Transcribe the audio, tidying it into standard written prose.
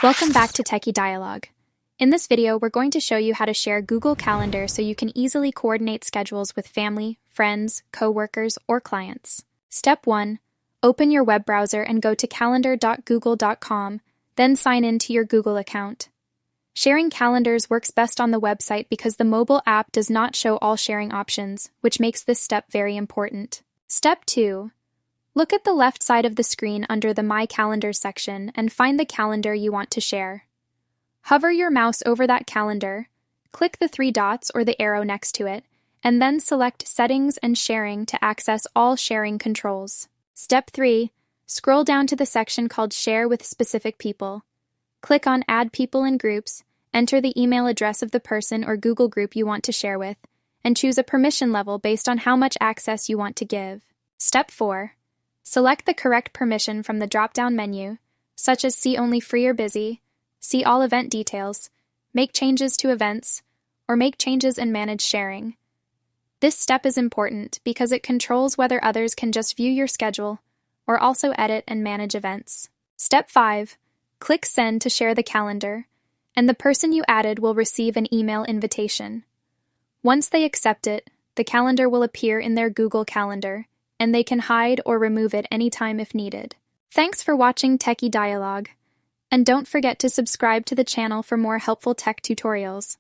Welcome back to Techie Dialogue. In this video, we're going to show you how to share Google Calendar so you can easily coordinate schedules with family, friends, coworkers, or clients. Step 1. Open your web browser and go to calendar.google.com, then sign in to your Google account. Sharing calendars works best on the website because the mobile app does not show all sharing options, which makes this step very important. Step 2. Look at the left side of the screen under the My Calendar section and find the calendar you want to share. Hover your mouse over that calendar, click the 3 dots or the arrow next to it, and then select Settings and Sharing to access all sharing controls. Step 3. Scroll down to the section called Share with Specific People. Click on Add People in Groups, enter the email address of the person or Google group you want to share with, and choose a permission level based on how much access you want to give. Step 4. Select the correct permission from the drop-down menu, such as See Only Free or Busy, See All Event Details, Make Changes to Events, or Make Changes and Manage Sharing. This step is important because it controls whether others can just view your schedule or also edit and manage events. Step 5. Click Send to share the calendar, and the person you added will receive an email invitation. Once they accept it, the calendar will appear in their Google Calendar, and they can hide or remove it anytime if needed. Thanks for watching Techie Dialogue, and don't forget to subscribe to the channel for more helpful tech tutorials.